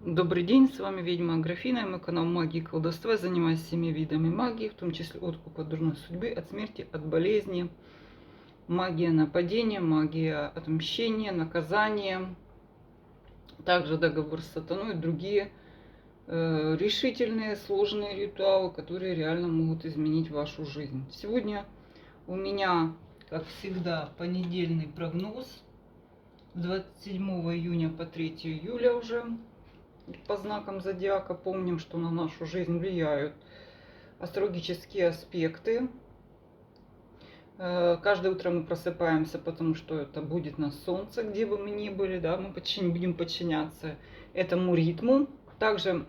Добрый день, с вами ведьма Аграфина, и мой канал Магии и колдовства. Я занимаюсь 7 видами магии, в том числе откуп от дурной судьбы, от смерти, от болезни, магия нападения, магия отмщения, наказания, также договор с сатаной и другие решительные, сложные ритуалы, которые реально могут изменить вашу жизнь. Сегодня у меня, как всегда, понедельный прогноз с 27 июня по 3 июля уже. По знакам зодиака помним, что на нашу жизнь влияют астрологические аспекты. Каждое утро мы просыпаемся, потому что это будет на солнце, где бы мы ни были, да, мы будем подчиняться этому ритму. Также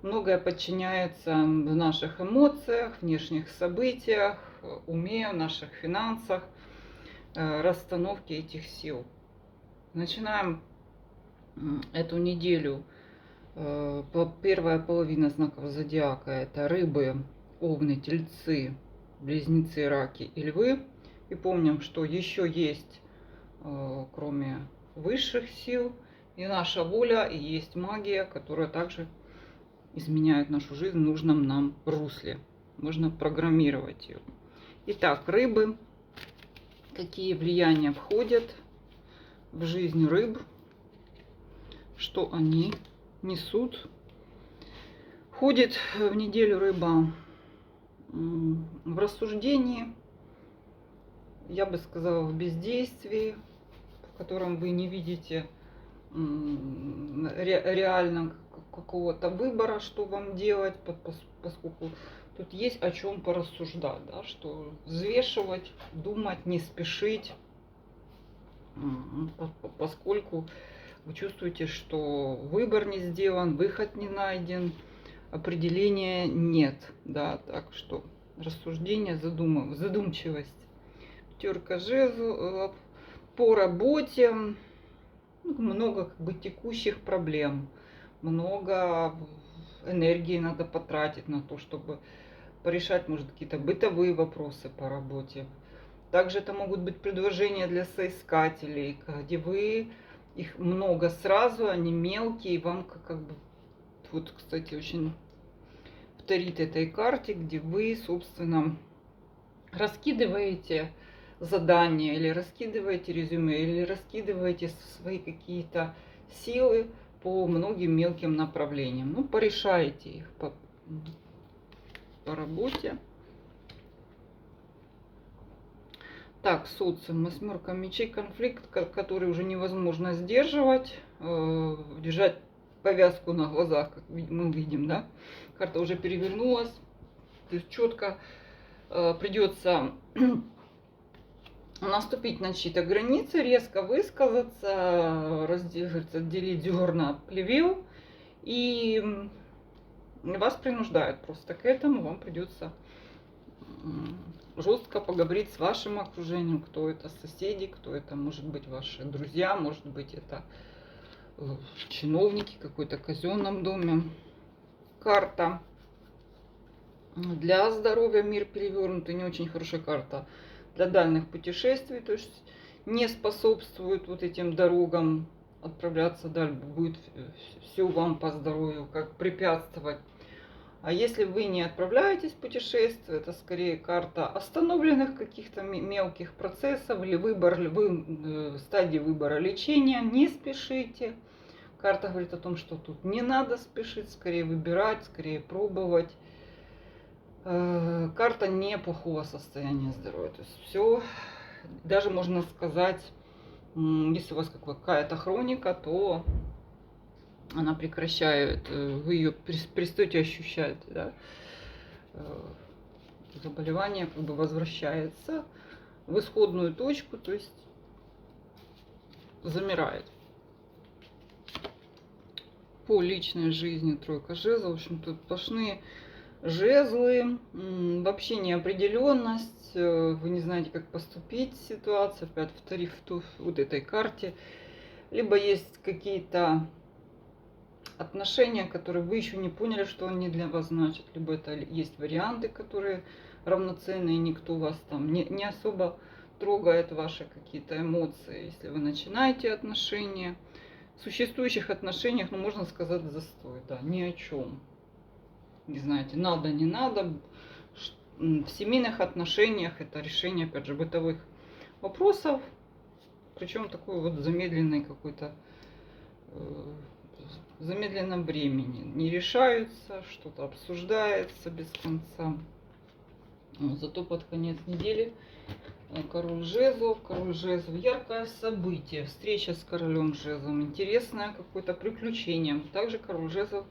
многое подчиняется в наших эмоциях, внешних событиях, уме, наших финансах, расстановке этих сил. Начинаем эту неделю. Первая половина знаков зодиака — это рыбы, овны, тельцы, близнецы, раки и львы. И помним, что еще есть, кроме высших сил, и наша воля, и есть магия, которая также изменяет нашу жизнь в нужном нам русле. Можно программировать ее. Итак, рыбы. Какие влияния входят в жизнь рыб? Что они несут? Ходит в неделю рыба в рассуждении, я бы сказала, в бездействии, в котором вы не видите реально какого-то выбора, что вам делать, поскольку тут есть о чем порассуждать, да, что взвешивать, думать, не спешить, поскольку вы чувствуете, что выбор не сделан, выход не найден, определения нет, да, так что рассуждение, задумчивость. Пятерка жезлов. По работе много как бы текущих проблем, много энергии надо потратить на то, чтобы порешать, может, какие-то бытовые вопросы по работе. Также это могут быть предложения для соискателей, где вы их много сразу, они мелкие, и вам как бы, вот, кстати, очень вторит этой карте, где вы, собственно, раскидываете задания, или раскидываете резюме, или раскидываете свои какие-то силы по многим мелким направлениям. Ну, порешайте их по работе. Так, социум, восьмерка мечей, конфликт, который уже невозможно сдерживать, держать повязку на глазах, как мы видим, да. Карта уже перевернулась, то есть четко придется наступить на чьи-то границы, резко высказаться, отделить зерна от плевел, и вас принуждают просто к этому, вам придется жестко поговорить с вашим окружением, кто это соседи, кто это, может быть, ваши друзья, может быть, это чиновники в какой-то казенном доме. Карта для здоровья, мир перевернутый, не очень хорошая карта для дальних путешествий, то есть не способствует вот этим дорогам отправляться дальше, будет все вам по здоровью, как препятствовать. А если вы не отправляетесь в путешествие, это скорее карта остановленных каких-то мелких процессов или стадии выбора лечения. Не спешите. Карта говорит о том, что тут не надо спешить, скорее выбирать, скорее пробовать. Карта неплохого состояния здоровья. То есть все, даже можно сказать, если у вас какая-то хроника, то она прекращает, вы ее перестаете ощущать, да? Заболевание как бы возвращается в исходную точку, то есть замирает. По личной жизни тройка жезлов, в общем, тут сплошные жезлы, вообще неопределенность, вы не знаете, как поступить в ситуации, опять повторив вот этой карте, либо есть какие-то отношения, которые вы еще не поняли, что они для вас значат, либо это есть варианты, которые равноценные, никто вас там не особо трогает ваши какие-то эмоции, если вы начинаете отношения. В существующих отношениях, ну, можно сказать, застой, да, ни о чем. Не знаете, надо, не надо. В семейных отношениях это решение, опять же, бытовых вопросов. Причем такой вот замедленный какой-то, в замедленном времени. Не решаются, что-то обсуждается без конца. Но зато под конец недели король жезлов, яркое событие, встреча с королем жезлом, интересное какое-то приключение. Также король жезлов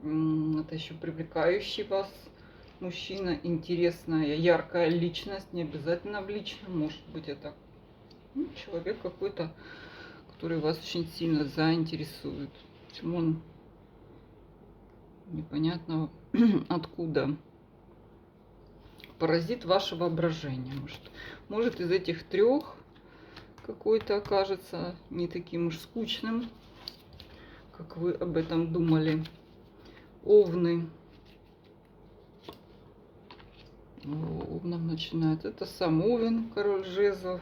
это еще привлекающий вас мужчина, интересная, яркая личность, не обязательно в личном, может быть это человек какой-то, который вас очень сильно заинтересует. Почему он непонятно откуда. Поразит ваше воображение. Может из этих трех какой-то окажется не таким уж скучным, как вы об этом думали. Овны. Овном начинает. Это сам Овен, король жезлов.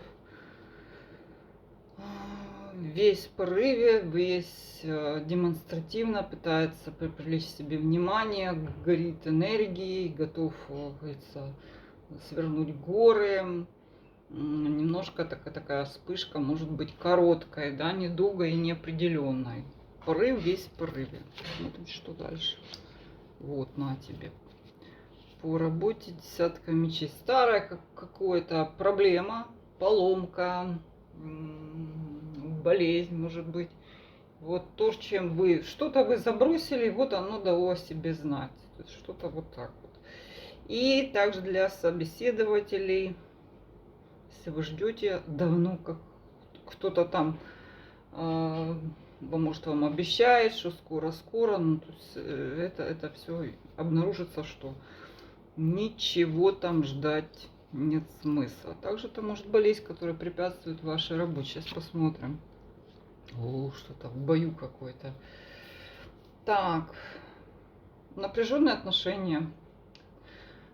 Весь в порыве, весь демонстративно пытается привлечь себе внимание, горит энергией, готов, говорится, свернуть горы. Немножко такая вспышка может быть короткая, да, недолгой и неопределенной. Порыв весь в порыве. Смотрим, что дальше. Вот, на тебе. По работе десятка мечей. Старая какая-то проблема, поломка, болезнь, может быть. Вот то, чем вы что-то вы забросили, вот оно дало о себе знать. То есть что-то вот так вот. И также для собеседователей, если вы ждете давно, как кто-то там может вам обещает, что скоро, ну, то есть это все обнаружится, что ничего там ждать нет смысла. Также это может болезнь, которая препятствует вашей работе. Сейчас посмотрим. О, что-то в бою какой-то. Так, напряженные отношения.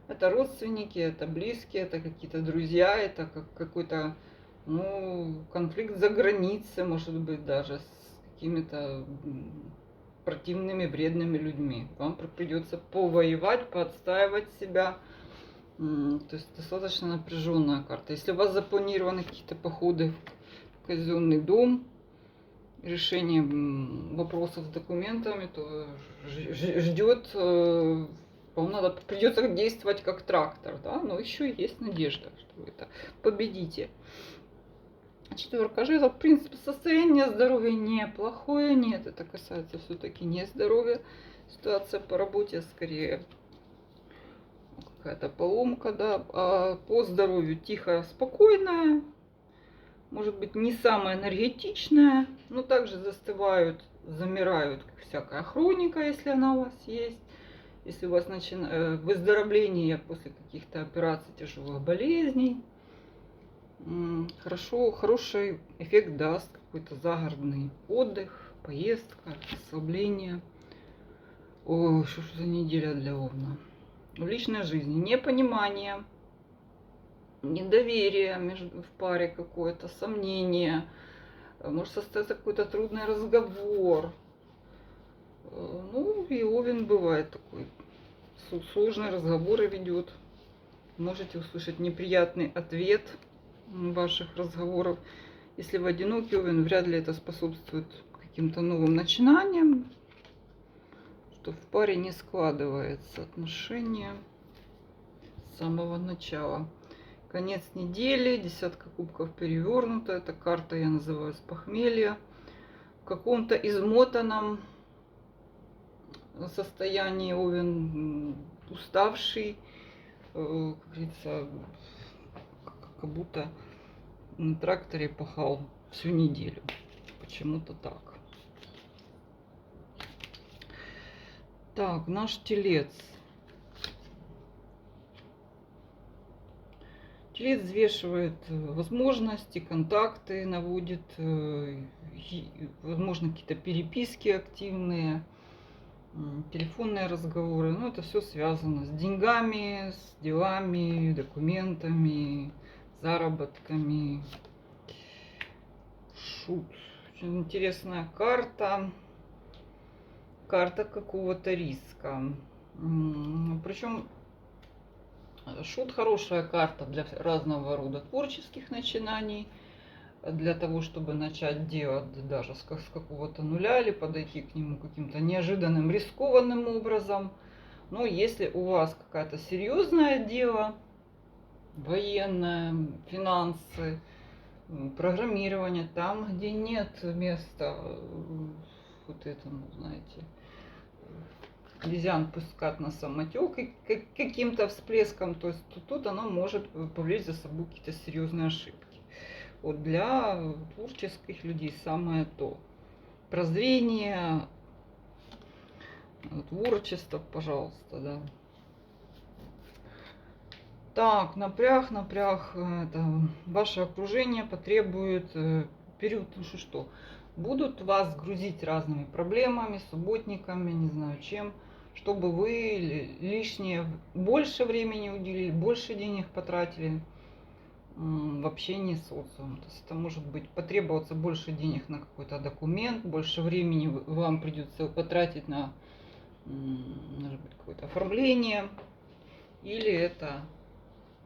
Это родственники, это близкие, это какие-то друзья, это какой-то, ну, конфликт за границей, может быть, даже с какими-то противными, вредными людьми. Вам придется повоевать, поотстаивать себя. То есть достаточно напряженная карта. Если у вас запланированы какие-то походы в казенный дом, решение вопросов с документами, то ждет, вам придется действовать как трактор, да, но еще есть надежда, что вы это победите. Четверка жезлов, в принципе, состояние здоровья неплохое, нет, это касается все-таки не здоровья, ситуация по работе скорее какая-то поломка, да, а по здоровью тихо, спокойная, может быть не самая энергетичная, но также застывают, замирают всякая хроника, если она у вас есть. Если у вас выздоровление после каких-то операций, тяжелых болезней, хороший эффект даст какой-то загородный отдых, поездка, расслабление. Ой, что ж за неделя для Овна. В личной жизни непонимание, недоверие в паре какое-то, сомнение, может состояться какой-то трудный разговор. Ну, и Овен бывает такой, сложные разговоры ведет. Можете услышать неприятный ответ ваших разговоров. Если вы одинокий Овен, вряд ли это способствует каким-то новым начинаниям, что в паре не складывается отношения с самого начала. Конец недели, десятка кубков перевернута. Эта карта я называю с похмелья. В каком-то измотанном состоянии Овен, уставший, как говорится, как будто на тракторе пахал всю неделю. Почему-то так. Так, наш телец. Телец взвешивает возможности, контакты, наводит, возможно, какие-то переписки активные, телефонные разговоры. Ну, это все связано с деньгами, с делами, документами, заработками. Шут. Очень интересная карта. Карта какого-то риска. Причем шут хорошая карта для разного рода творческих начинаний. Для того, чтобы начать делать даже с какого-то нуля или подойти к нему каким-то неожиданным, рискованным образом. Но если у вас какое-то серьезное дело, военное, финансы, программирование, там, где нет места вот этому, знаете, нельзя пускать на самотек каким-то всплеском, то есть тут оно может повлечь за собой какие-то серьезные ошибки. Вот для творческих людей самое то. Прозрение, творчество, пожалуйста, да. Так, напряг, это ваше окружение потребует период, ну что, будут вас грузить разными проблемами, субботниками, не знаю чем, чтобы вы лишнее, больше времени уделили, больше денег потратили в общении с социумом. То есть это может быть потребоваться больше денег на какой-то документ, больше времени вам придется потратить на, может быть, какое-то оформление, или это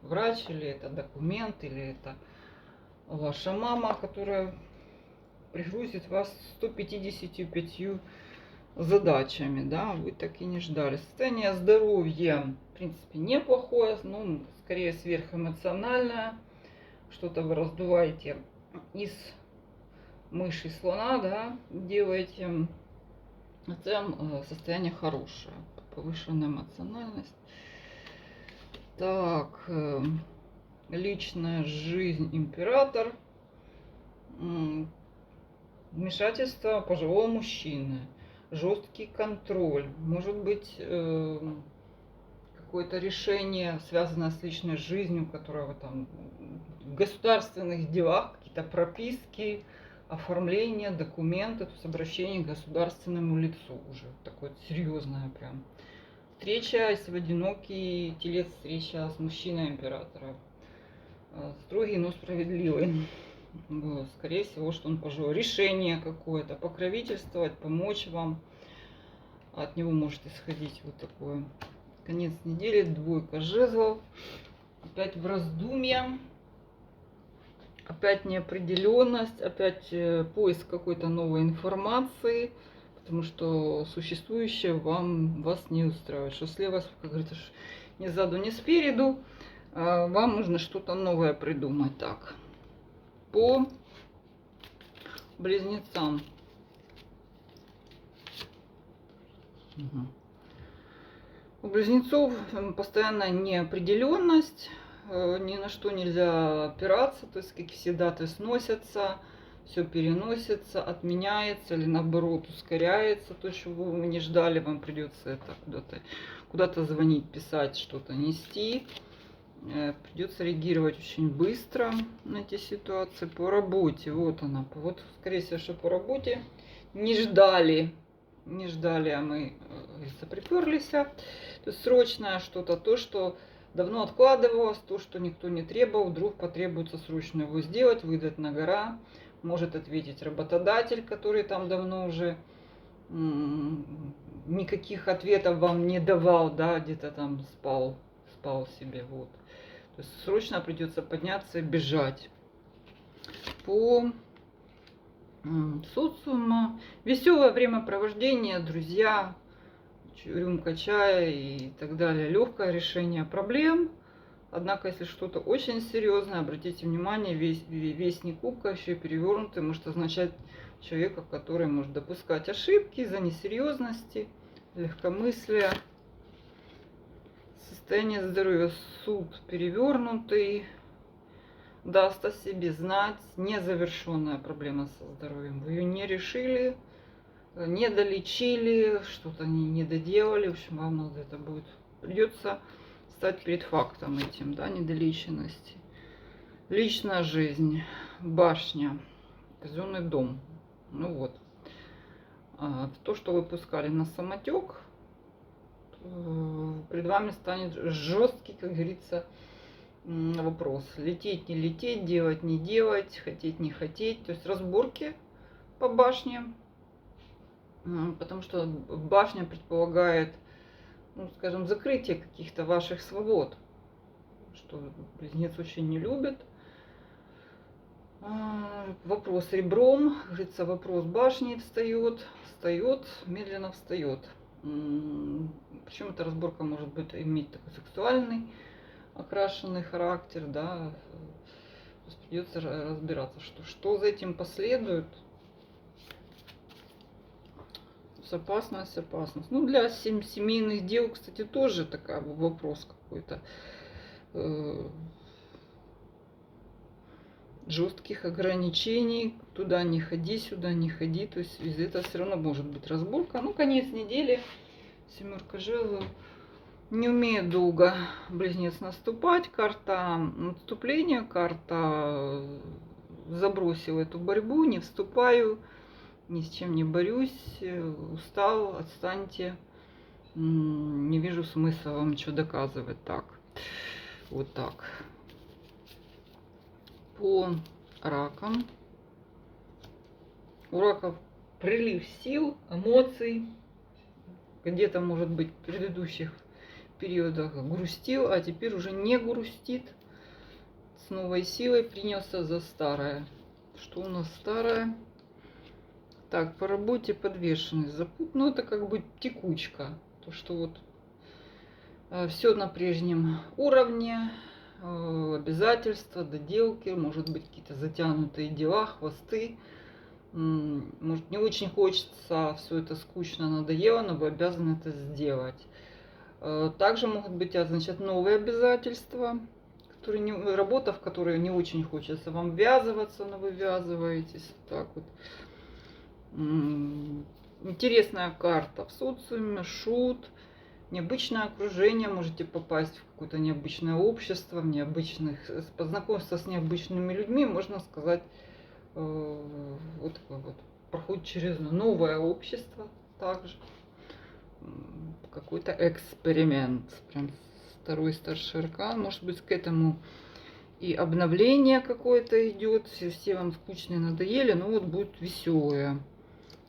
врач, или это документ, или это ваша мама, которая пригрузит вас 155 задачами, да, вы так и не ждали. Состояние здоровья, в принципе, неплохое, но скорее сверхэмоциональное. Что-то вы раздуваете из мыши слона, да, делаете. В целом состояние хорошее, повышенная эмоциональность. Так, личная жизнь, император. Вмешательство пожилого мужчины. Жесткий контроль. Может быть, какое-то решение, связанное с личной жизнью, которое вы там в государственных делах, какие-то прописки, оформление, документы, то есть обращение к государственному лицу уже. Такое серьезное прям. Встреча, если вы одинокий телец, встреча с мужчиной императора. Строгий, но справедливый. Скорее всего, что он пожилой. Решение какое-то, покровительствовать, помочь вам. От него может исходить вот такое. Конец недели, двойка жезлов. Опять в раздумье. Опять неопределенность. Опять поиск какой-то новой информации. Потому что существующее вас не устраивает. Что слева, как говорится, ни сзаду, ни спереду. Вам нужно что-то новое придумать. Так. По близнецам. Угу. У близнецов постоянная неопределенность, ни на что нельзя опираться, то есть как все даты сносятся, все переносится, отменяется или наоборот ускоряется, то, что вы не ждали, вам придется это куда-то звонить, писать, что-то нести. Придется реагировать очень быстро на эти ситуации. По работе, вот она, вот скорее всего, что по работе не ждали, а мы приперлись. То есть срочное что-то, то, что давно откладывалось, то, что никто не требовал, вдруг потребуется срочно его сделать, выдать на гора. Может ответить работодатель, который там давно уже никаких ответов вам не давал, да, где-то там спал себе, вот. То есть срочно придется подняться и бежать. По социуму. Веселое времяпровождение, друзья, рюмка чая и так далее. Легкое решение проблем. Однако, если что-то очень серьезное, обратите внимание, вестник кубка еще и перевернутый может означать человека, который может допускать ошибки из-за несерьезности, легкомыслия. Состояние здоровья, суд перевернутый, даст о себе знать. Незавершенная проблема со здоровьем. Вы ее не решили, не долечили, что-то не доделали. В общем, вам надо это будет. Придется стать перед фактом этим, да, недолеченности. Личная жизнь, башня, казенный дом. Ну вот. То, что вы пускали на самотек, перед вами станет жесткий, как говорится, вопрос. Лететь, не лететь, делать, не делать, хотеть, не хотеть. То есть разборки по башне, потому что башня предполагает, ну, скажем, закрытие каких-то ваших свобод, что близнец очень не любит. Вопрос ребром, говорится, вопрос башни встает, медленно встает. Причем эта разборка может быть иметь такой сексуальный, окрашенный характер, да. То есть придется разбираться, что за этим последует. Опасность. Ну, для семейных дел, кстати, тоже такой вопрос какой-то. Жестких ограничений, туда не ходи, сюда не ходи, то есть из этого все равно может быть разборка. Ну, конец недели, 7 жезлов, не умеет долго близнец наступать, карта отступления, карта забросил эту борьбу, не вступаю, ни с чем не борюсь, устал, отстаньте, не вижу смысла вам ничего доказывать. Так, вот так. По ракам. У раков прилив сил, эмоций. Где-то, может быть, в предыдущих периодах грустил, а теперь уже не грустит. С новой силой принялся за старое. Что у нас старое? Так, по работе подвешенность. Ну, это как бы текучка. То, что вот все на прежнем уровне. Обязательства, доделки, может быть, какие-то затянутые дела, хвосты. Может, не очень хочется, все это скучно, надоело, но вы обязаны это сделать. Также могут быть означать новые обязательства, работа, в которой не очень хочется вам ввязываться, но вы ввязываетесь. Так вот. Интересная карта в социуме, шут. Необычное окружение, можете попасть в какое-то необычное общество, познакомиться с необычными людьми, можно сказать, вот такой вот проходит через новое общество также. Какой-то эксперимент. Прям второй старший аркан. Может быть, к этому и обновление какое-то идет. Все вам скучные надоели, но вот будет веселое.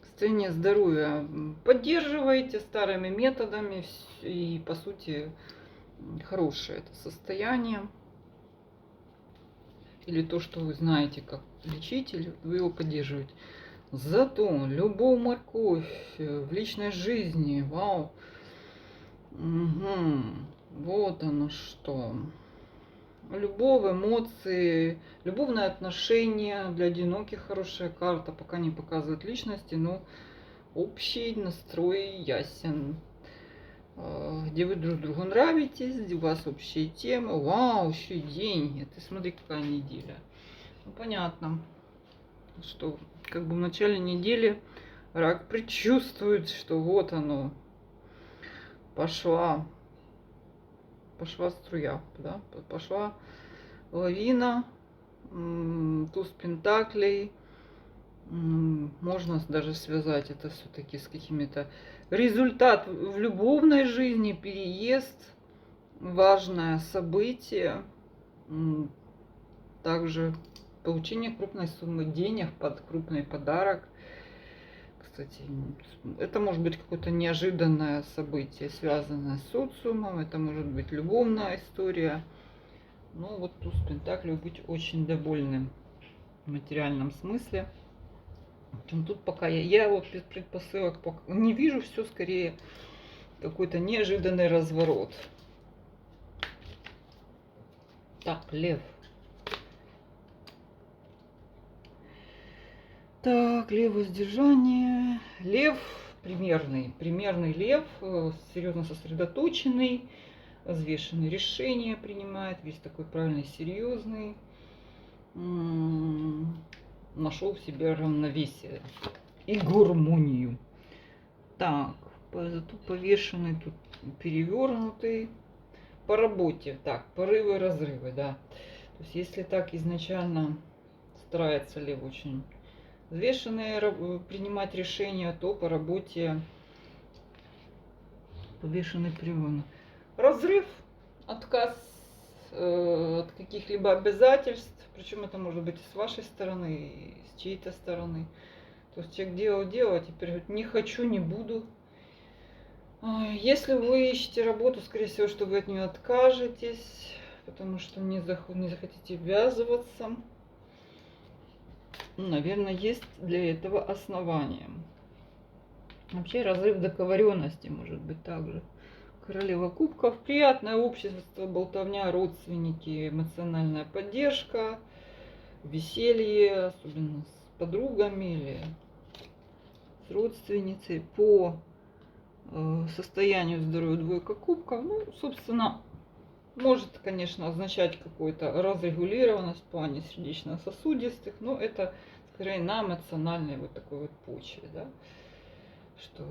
Состояние здоровья поддерживаете старыми методами, и по сути хорошее это состояние, или то, что вы знаете, как лечить, или вы его поддерживаете. Зато любовь, морковь в личной жизни, вау, вот оно что. Любовь, эмоции, любовные отношения. Для одиноких хорошая карта, пока не показывает личности, но общий настрой ясен. Где вы друг другу нравитесь, где у вас общие темы. Вау, еще и деньги. Ты смотри, какая неделя. Ну, понятно, что как бы в начале недели рак предчувствует, что вот оно, пошла струя, да? Пошла лавина, туз пентаклей. Можно даже связать это все-таки с какими-то результат в любовной жизни, переезд, важное событие, также получение крупной суммы денег под крупный подарок. Кстати, это может быть какое-то неожиданное событие, связанное с социумом, это может быть любовная история. Ну вот туз пентаклей быть очень довольным в материальном смысле. Тут пока я вот предпосылок не вижу, все скорее какой-то неожиданный разворот. Так, лев. Так, лев воздержание. Лев примерный лев, серьезно сосредоточенный, взвешенные решения принимает, весь такой правильный, серьезный. Нашел в себе равновесие и гармонию. Так, зато повешенный, тут перевернутый. По работе, так, порывы, разрывы, да. То есть, если так изначально старается лев очень взвешенные принимать решения, то по работе повешенный перевернут. Разрыв, отказ от каких-либо обязательств, причем это может быть и с вашей стороны, и с чьей-то стороны. То есть человек делал, а теперь говорит, не хочу, не буду. Если вы ищете работу, скорее всего, что вы от нее откажетесь, потому что не захотите ввязываться. Ну, наверное, есть для этого основания. Вообще разрыв договоренности может быть также. Королева кубков, приятное общество, болтовня, родственники, эмоциональная поддержка, веселье, особенно с подругами или с родственницей. По состоянию здоровья двойка кубков, ну, собственно, может, конечно, означать какую-то разрегулированность в плане сердечно-сосудистых, но это скорее на эмоциональной вот такой вот почве, да, что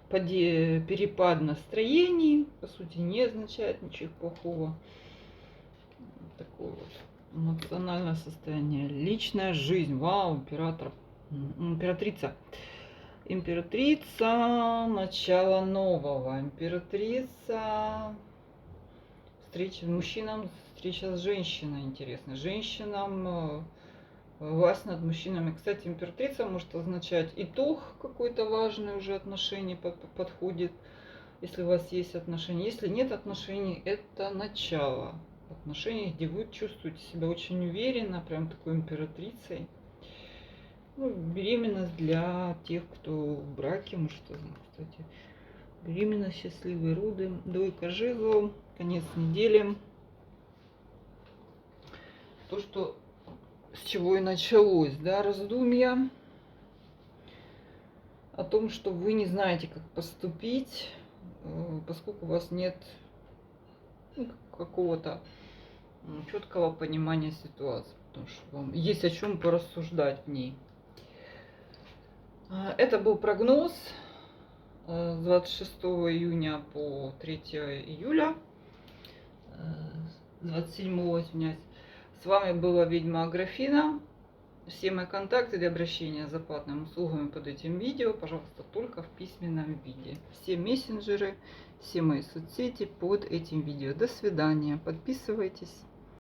перепад настроений, по сути, не означает ничего плохого. Такое вот эмоциональное состояние. Личная жизнь. Вау, императрица. Императрица, начало нового. Императрица, встреча с мужчинам, встреча с женщиной интересная. Женщинам власть над мужчинами. Кстати, императрица может означать итог какой-то важный уже отношений подходит, если у вас есть отношения. Если нет отношений, это начало отношений, где вы чувствуете себя очень уверенно, прям такой императрицей. Ну, беременность для тех, кто в браке, может, кстати, беременность, счастливые роды, двойка жезлов, конец недели. То, что с чего и началось, да, раздумья о том, что вы не знаете, как поступить, поскольку у вас нет какого-то четкого понимания ситуации, потому что вам есть о чем порассуждать в ней. Это был прогноз с 26 июня по 3 июля, 27, извиняюсь. С вами была ведьма Аграфена. Все мои контакты для обращения за платными услугами под этим видео, пожалуйста, только в письменном виде. Все мессенджеры, все мои соцсети под этим видео. До свидания. Подписывайтесь.